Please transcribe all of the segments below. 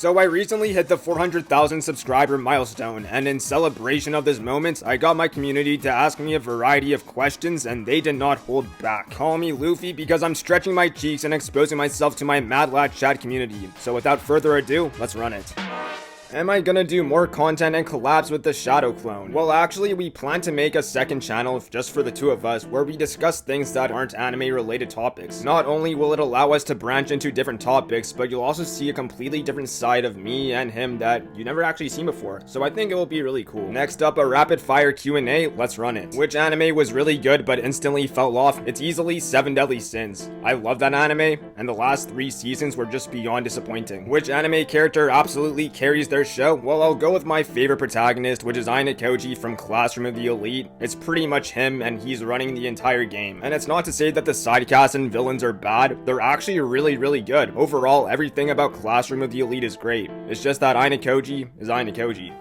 So I recently hit the 400,000 subscriber milestone, and in celebration of this moment, I got my community to ask me a variety of questions, and they did not hold back. Call me Luffy because I'm stretching my cheeks and exposing myself to my Mad Lad chat community. So without further ado, let's run it. Am I gonna do more content and collabs with the Shadow clone? Well, actually, we plan to make a second channel just for the two of us where we discuss things that aren't anime related topics. Not only will it allow us to branch into different topics, but you'll also see a completely different side of me and him that you never actually seen before. So I think it will be really cool. Next up, a rapid fire Q&A, let's run it. Which anime was really good but instantly fell off? It's easily 7 Deadly Sins. I love that anime, and the last 3 seasons were just beyond disappointing. Which anime character absolutely carries their show? Well, I'll go with my favorite protagonist, which is Koji from Classroom of the Elite. It's pretty much him, and he's running the entire game. And it's not to say that the side casts and villains are bad, they're actually really good. Overall, everything about Classroom of the Elite is great. It's just that Koji is Koji.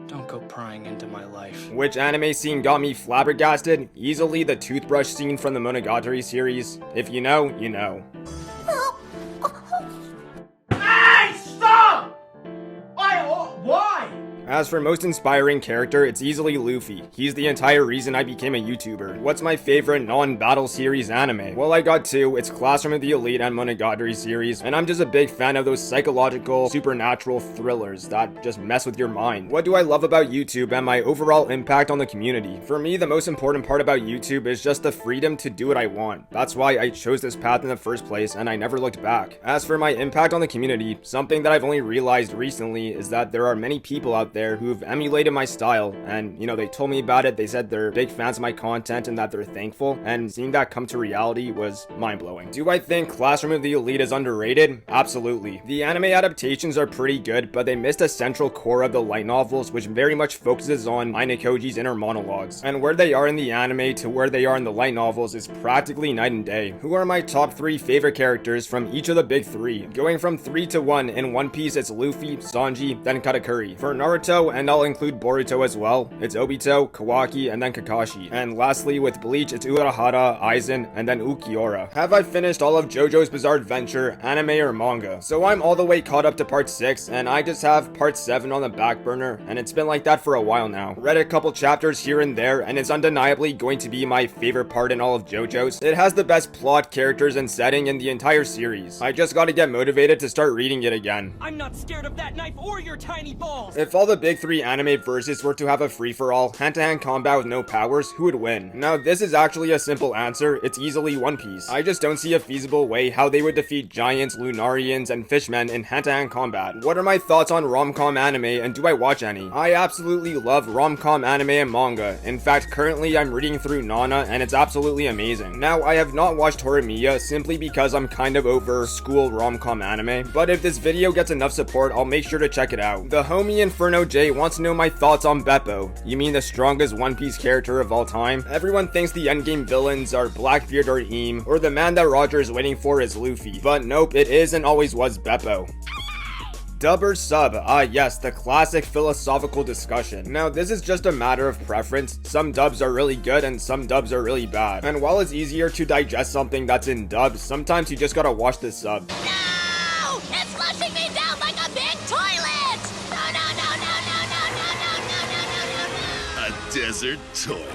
Don't go prying into my life. Which anime scene got me flabbergasted? Easily the toothbrush scene from the Monogatari series. If you know, you know. Why? As for most inspiring character, it's easily Luffy. He's the entire reason I became a YouTuber. What's my favorite non-battle series anime? Well, I got 2. It's Classroom of the Elite and Monogatari series, and I'm just a big fan of those psychological, supernatural thrillers that just mess with your mind. What do I love about YouTube and my overall impact on the community? For me, the most important part about YouTube is just the freedom to do what I want. That's why I chose this path in the first place, and I never looked back. As for my impact on the community, something that I've only realized recently is that there are many people out there who've emulated my style, and they told me about it. They said they're big fans of my content and that they're thankful, and seeing that come to reality was mind-blowing. Do I think Classroom of the Elite is underrated? Absolutely. The anime adaptations are pretty good, but they missed a central core of the light novels, which very much focuses on Koji's inner monologues. And where they are in the anime to where they are in the light novels is practically night and day. Who are my top 3 favorite characters from each of the big 3? Going from 3 to 1, in One Piece it's Luffy, Sanji, then Katakuri. For Naruto, and I'll include Boruto as well, it's Obito, Kawaki, and then Kakashi. And lastly, with Bleach, it's Urahara, Aizen, and then Ukiura. Have I finished all of JoJo's Bizarre Adventure, anime or manga? So I'm all the way caught up to part 6, and I just have part 7 on the back burner, and it's been like that for a while now. Read a couple chapters here and there, and it's undeniably going to be my favorite part in all of JoJo's. It has the best plot, characters, and setting in the entire series. I just gotta get motivated to start reading it again. I'm not scared of that knife or your tiny balls! If all the big 3 anime verses were to have a free-for-all, hand-to-hand combat with no powers, who would win? Now, this is actually a simple answer. It's easily One Piece. I just don't see a feasible way how they would defeat giants, Lunarians, and fishmen in hand-to-hand combat. What are my thoughts on rom-com anime, and do I watch any? I absolutely love rom-com anime and manga. In fact, currently I'm reading through Nana, and it's absolutely amazing. Now, I have not watched Horimiya simply because I'm kind of over school rom-com anime, but if this video gets enough support, I'll make sure to check it out. The homie Inferno J wants to know my thoughts on Beppo. You mean the strongest One Piece character of all time? Everyone thinks the endgame villains are Blackbeard or Eam, or the man that Roger is waiting for is Luffy. But nope, it is and always was Beppo. Dub or sub? Ah yes, the classic philosophical discussion. Now this is just a matter of preference. Some dubs are really good and some dubs are really bad. And while it's easier to digest something that's in dub, sometimes you just gotta watch the sub. No! It's flushing me down like a big toilet! No. A desert toilet.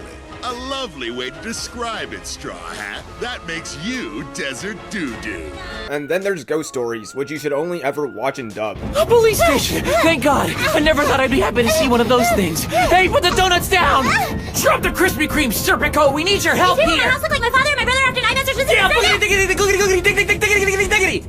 A lovely way to describe it, Straw Hat. That makes you Desert Doo-Doo. And then there's Ghost Stories, which you should only ever watch in dub. A police station! Thank God! I never thought I'd be happy to see one of those things. Hey, put the donuts down! Drop the Krispy Kreme, Serpico! We need your help You here! make my house look like my father and my brother after 9 months or Yeah, diggity!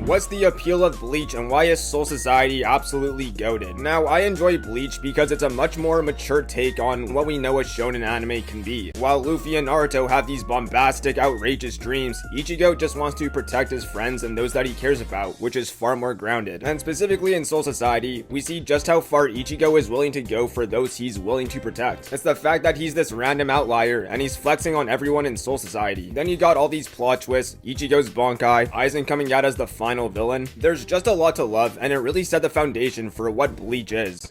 What's the appeal of Bleach and why is Soul Society absolutely goated? Now, I enjoy Bleach because it's a much more mature take on what we know a shonen anime can be. While Luffy and Naruto have these bombastic, outrageous dreams, Ichigo just wants to protect his friends and those that he cares about, which is far more grounded. And specifically in Soul Society, we see just how far Ichigo is willing to go for those he's willing to protect. It's the fact that he's this random outlier and he's flexing on everyone in Soul Society. Then you got all these plot twists, Ichigo's Bankai, Aizen coming out as the final villain. There's just a lot to love, and it really set the foundation for what Bleach is.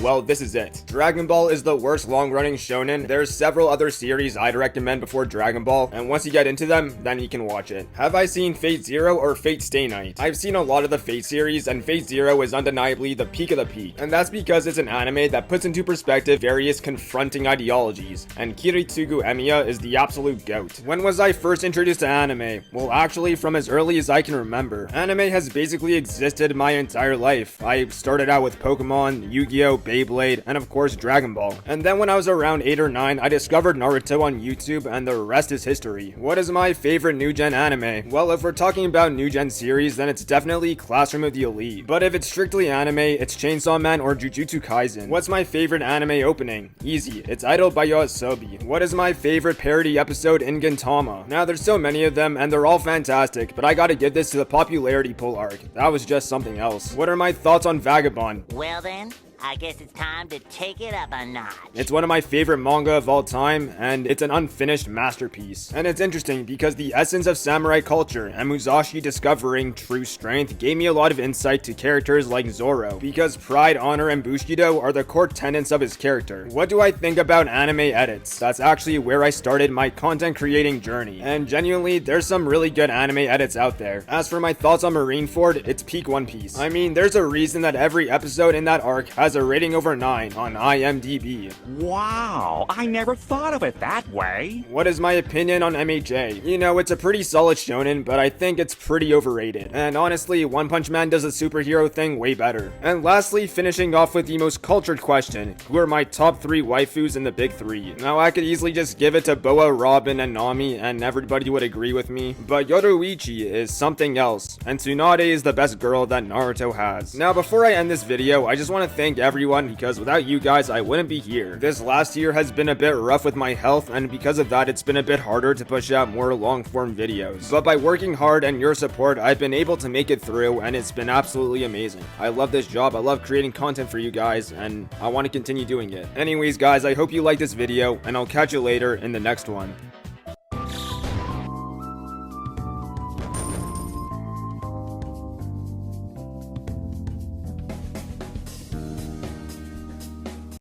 Well, this is it. Dragon Ball is the worst long-running shonen. There's several other series I'd recommend before Dragon Ball, and once you get into them, then you can watch it. Have I seen Fate Zero or Fate Stay Night? I've seen a lot of the Fate series, and Fate Zero is undeniably the peak of the peak. And that's because it's an anime that puts into perspective various confronting ideologies, and Kiritsugu Emiya is the absolute goat. When was I first introduced to anime? Well, actually, from as early as I can remember. Anime has basically existed my entire life. I started out with Pokemon, Yu-Gi-Oh!, Beyblade, and of course Dragon Ball. And then when I was around 8 or 9, I discovered Naruto on YouTube, and the rest is history. What is my favorite new gen anime? Well, if we're talking about new gen series, then it's definitely Classroom of the Elite. But if it's strictly anime, it's Chainsaw Man or Jujutsu Kaisen. What's my favorite anime opening? Easy, it's Idol by Yoasobi. What is my favorite parody episode in Gintama? Now there's so many of them, and they're all fantastic, but I gotta give this to the popularity pull arc. That was just something else. What are my thoughts on Vagabond? Well then, I guess it's time to take it up a notch. It's one of my favorite manga of all time, and it's an unfinished masterpiece. And it's interesting because the essence of samurai culture and Musashi discovering true strength gave me a lot of insight to characters like Zoro, because pride, honor, and Bushido are the core tenets of his character. What do I think about anime edits? That's actually where I started my content creating journey, and genuinely, there's some really good anime edits out there. As for my thoughts on Marineford, it's peak One Piece. I mean, there's a reason that every episode in that arc has a rating over 9 on IMDb. Wow, I never thought of it that way. What is my opinion on MHA? You know, it's a pretty solid shonen, but I think it's pretty overrated. And honestly, One Punch Man does the superhero thing way better. And lastly, finishing off with the most cultured question, who are my top 3 waifus in the big 3? Now, I could easily just give it to Boa, Robin, and Nami, and everybody would agree with me, but Yoruichi is something else, and Tsunade is the best girl that Naruto has. Now, before I end this video, I just want to thank everyone, because without you guys, I wouldn't be here. This last year has been a bit rough with my health, and because of that, it's been a bit harder to push out more long-form videos. But by working hard and your support, I've been able to make it through, and it's been absolutely amazing. I love this job, I love creating content for you guys, and I want to continue doing it. Anyways, guys, I hope you liked this video, and I'll catch you later in the next one.